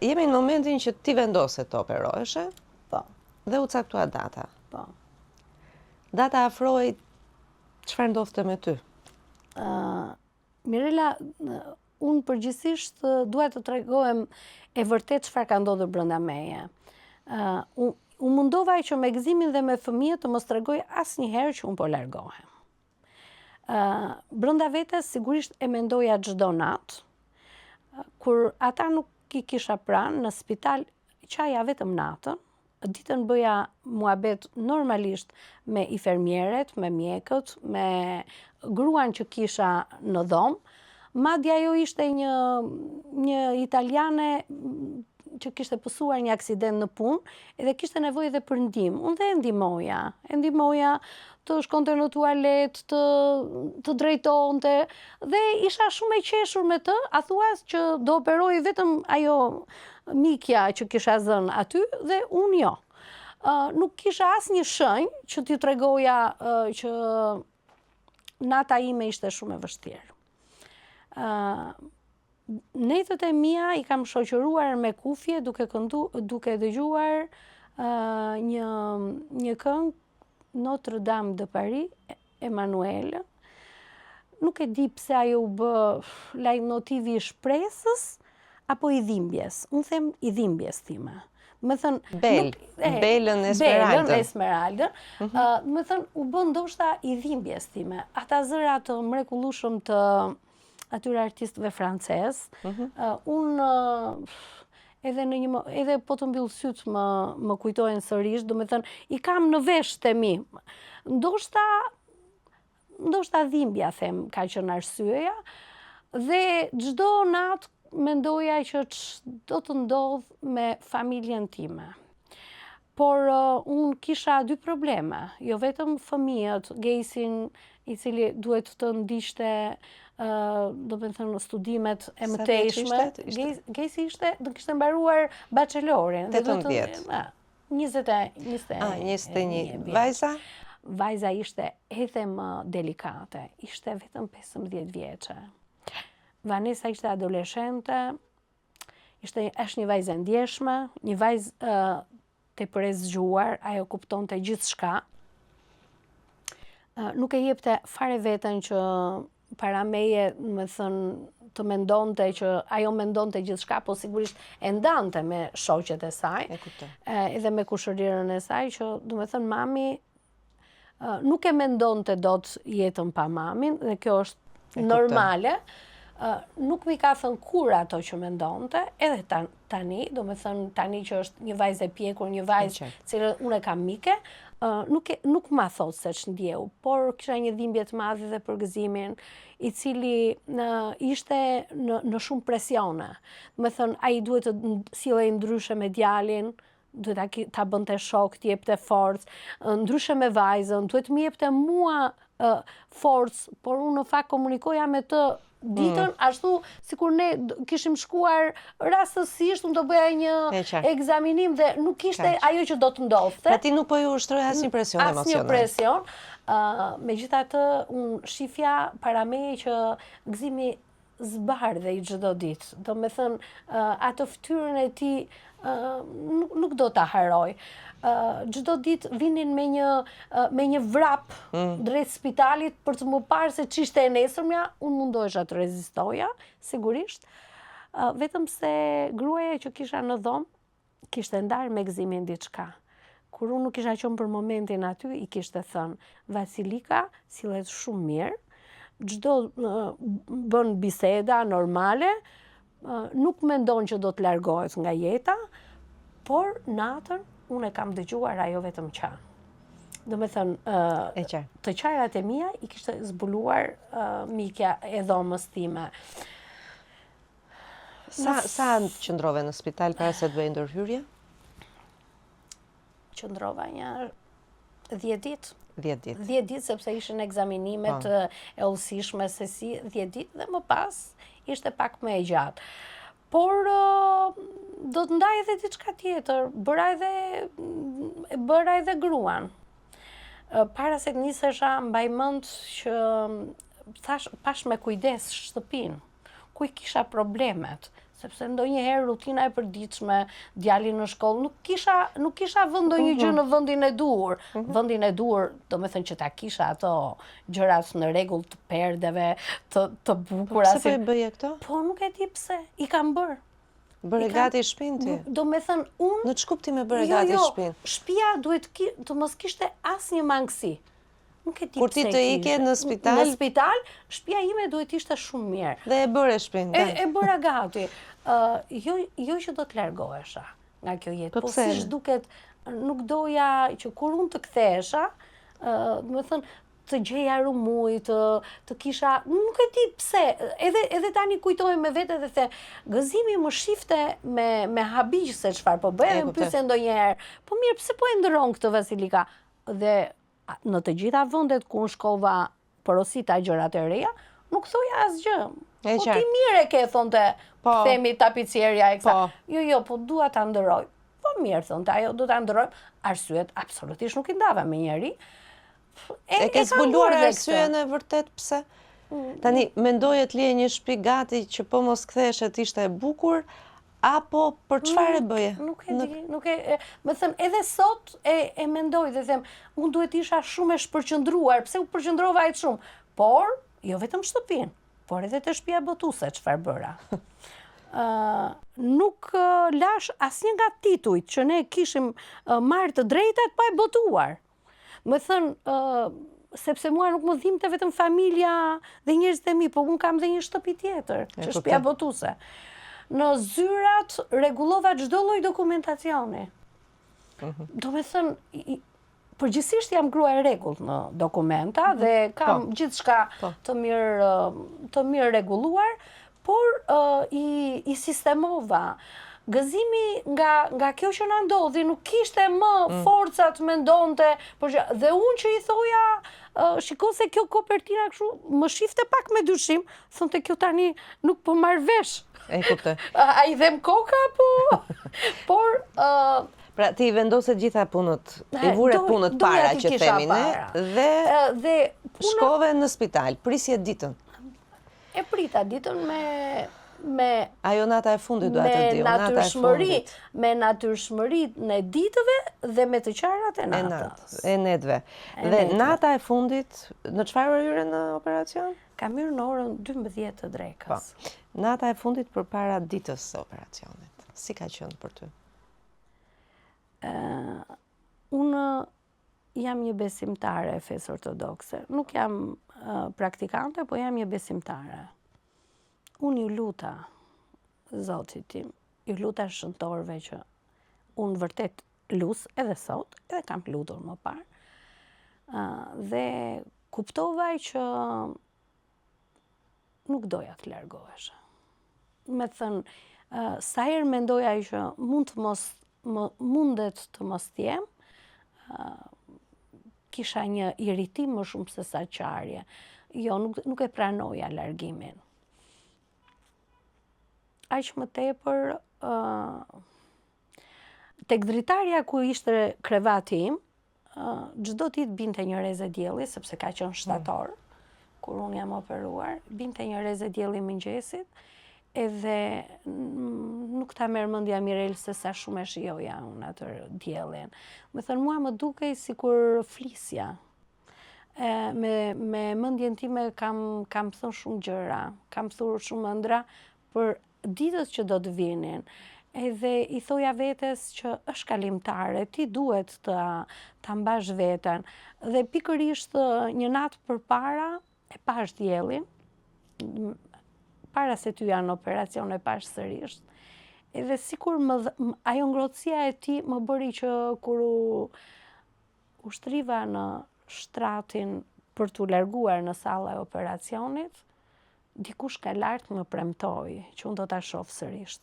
jemi në momentin që ti vendose të operoheshe Po. dhe u caktua data. Po. Data afroi, çfarë ndodhte me ty? Mirela, unë përgjithsisht dua të tregohem e vërtet çfarë ka ndodhur brenda meje. Unë mundova që me gëzimin dhe me fëmijët të mos tregoj asnjëherë që unë po largohem. Brenda vetes sigurisht e mendoja çdo natë. Kur ata nuk i kisha pranë në spital, qaja vetëm natën. Ditën bëja muhabet normalisht me infermieret, me mjekët, me gruan që kisha në dhomë. Madje ajo ishte një italiane që kishte pësuar një aksident në punë edhe kishte nevojë edhe për ndihmë. Unë dhe e ndihmoja të shkonte në tualet, të drejtonte dhe isha shumë e qeshur me të, a thuas që do operoj vetëm ajo mikja që kisha zënë aty dhe unë jo. Nuk kisha asnjë shenjë që t'ju tregoja që nata ime ishte shumë e vështirë. Netët e mia i kam shoqëruar me kufje duke dëgjuar një këngë Notre Dame de Paris, Emanuele. Nuk e di pse ajo u bë leitmotivi i shpresës apo i dhimbjes. Unë them i dhimbjes time. Me thënë, Belën Esmeraldën. Me thënë, u bë ndoshta i dhimbjes time. Ata zëra të mrekullueshëm të atyre artistëve francezë. Unë edhe po të mbyll syt më kujtohen sërish, do me thënë, i kam në vesht e mi. Ndoshta dhimbja, them, ka qenë arsyeja, dhe çdo natë mendoja që do të ndodh me familjen time. Por unë kisha dy probleme, jo vetëm fëmijët, Gejsin, i cili duhet të ndiqte do me thënë studimet e mëtejshme. Gejsi kishte mbaruar bachelorin. 18. 21. Vajza? Vajza ishte edhe më delikate. Ishte vetëm 15 vjeçe. Vanessa ishte adoleshente, është një vajzë e ndjeshme, një vajzë tepër e zgjuar, ajo kuptonte gjithçka. Nuk e jepte fare veten që para meje, me thënë, të mendonte që ajo mendonte gjithçka, po sigurisht e ndante me shoqet e saj, edhe me kushërirën e saj, që do me thënë mami nuk e mendonte dot jetën pa mamin, dhe kjo është normale. Nuk mi ka thënë kur ato që mendonte, edhe tani, do me thënë tani që është një vajzë e pjekur, një vajzë cilë unë e kam mike, nuk ma thot se që ndjehu, por kisha një dhimbje të madhe dhe për gëzimin, i cili ishte në shumë presione. Do me thënë, a i duhet të sillej ndryshe me djalin, duhet ta bënte shok, të jepte forcë, ndryshe me vajzën, duhet më jepte mua forcë, por unë në fakt komunikoja me të ditën, ashtu sikur ne kishim shkuar rastësisht, unë do bëja një ekzaminim dhe nuk ishte ajo që do të ndodhte. Pra ti nuk po ju ushtroi asnjë presion emocional. Asnjë presion. Megjithatë, unë shifja para meje që gëzimi zbardhej çdo ditë. Do me thënë, atë fytyrën e tij nuk do ta haroj. Çdo ditë vinin me një vrap drejt spitalit për të më parë se ç'ishte e nesërmja, unë mundohesha të rezistoja, sigurisht, vetëm se gruaja që kisha në dhomë kishte ndarë me gëzimin diçka. Kur unë nuk kisha qenë për momentin aty, i kishte thënë, Vasilika sillet shumë mirë, çdo bën biseda normale, nuk mendon që do të largohet nga jeta, por natën unë e kam dëgjuar ajo vetëm qanë. Do me thënë, të qarat e mia i kishte zbuluar mikja e dhomës time. Sa qëndrove në spital para se të bëj ndërhyrje? Qëndrova një 10 ditë. 10 ditë. 10 ditë, sepse ishin ekzaminimet e ullësishme se si 10 ditë, dhe më pas ishte pak më e gjatë. Por do të ndaj edhe diçka tjetër, bëra edhe gruan. Para se të nisesha, mbaj mend që pash me kujdes shtëpinë, ku i kisha problemet, sepse ndonjëherë rutina e përditshme, djali në shkollë, nuk kisha vënë ndonjë gjë në vendin e duhur. Vendin e duhur, domethënë që ta kisha ato gjërat në rregull të perdeve, të bukura. Pse po e bëje këto? Po nuk e di pse, i kam bërë. Bëre gati shtëpinë ti? Do me thënë unë... Në ç'kuptim me bëre gati shtëpinë? Shtëpia duhet të mos kishte asnjë mangësi. Nuk e di kur ti të ikje në spital? Në spital, shtëpia ime duhet ishte shumë mirë. Dhe e bëre shtëpinë? E bëra gati. Jo që do të largohesha nga kjo jetë. Po siç duket, nuk doja që kur unë të kthehesha, do të thënë, të gjeja rumuj, të kisha, nuk e di pse, edhe tani kujtohem me vete dhe the, gëzimi më shifte me habiq se çfarë po bëhem, më pyese ndonjëherë, po mirë, pse po e ndëron këtë Vasilika? Dhe në të gjitha vendet ku unë shkova porosita gjërat e reja, nuk thoja asgjë. Po ti mirë e ke, thonte, themi tapicierja e kësa. Jo, po dua ta ndëroj. Po mirë, thonte, ajo do ta ndëroj. Arsyet absolutisht nuk i ndava me njeri. E ke zbuluar arsyen e vërtet pse? Tani, mendoje të lije një shtëpi gati që po mos kthehesh të ishte e bukur, apo për çfarë e bëje? Nuk e di, më thënë, edhe sot e mendoj dhe them, unë duhet isha shumë e shpërqendruar, pse u përqendrova aq shumë, por jo vetëm shtëpinë, por edhe të shtëpia botuese çfarë bëra. Nuk lash asnjë nga titujt që ne kishim marrë të drejtat pa e botuar. Më thënë, sepse mua nuk më dhimbte vetëm familja dhe njerëzit e mi, po unë kam dhe një shtëpi tjetër, që shtëpia botuese. Në zyrat rregullova çdo lloj dokumentacioni. Do me thënë, përgjithsisht jam grua e rregullt në dokumenta dhe kam gjithçka të mirë rregulluar, por i sistemova. Gëzimi nga kjo që na ndodhi nuk kishte më forca të mendonte, dhe unë që i thoja, shiko se kjo kopertina kështu më shifte pak me dyshim, thonte kjo tani nuk po marr vesh. E kuptoj. A i dhem koka, por... Pra ti vendose gjitha punët, i vure punët para që themi ne, dhe shkove në spital, prisje ditën. E prita ditën me ajo nata e fundit duhet të di, nata e fundit. Me natyrshmëri në ditëve dhe me të qarat e natës. E netëve. Dhe nata e fundit, në çfarë ore në operacion? Kam hyrë në orën 12 të drekës. Nata e fundit përpara ditës së operacionit. Si ka qenë për ty? Unë jam një besimtare e fesë ortodokse. Nuk jam praktikante, po jam një besimtare. Unë ju luta Zotit tim, ju luta shëntorëve që unë vërtet lus edhe sot, edhe kam lutur më parë. Dhe kuptovaj që nuk doja të largohesha. Me thënë, sa herë mendoja që mundet të mos t'jem, kisha një iritim më shumë se sa qarje. Jo, nuk e pranoja largimin. Aq më tepër, tek dritarja ku ishte krevati im, çdo ditë binte një reze dielli, sepse ka qenë shtator, kur unë jam operuar, binte një reze dielli mëngjesit, edhe nuk ta merr mendja Mirel se sa shumë e shijoja unë atë diellin. Me thënë, mua më dukej sikur flisja. Me mendjen time kam thënë shumë gjëra, kam thurur shumë ëndra për ditët që do të vinin, edhe i thoja vetes që është kalimtare, ti duhet ta mbash veten. Dhe pikërisht një natë përpara e pash diellin, para se ty janë operacion e pash sërish, edhe sikur ajo ngrohtësia e tij më bëri që kur u shtriva në shtratin për t'u larguar në sallën e operacionit, dikush ka lart më premtoi që unë do ta shoh sërish.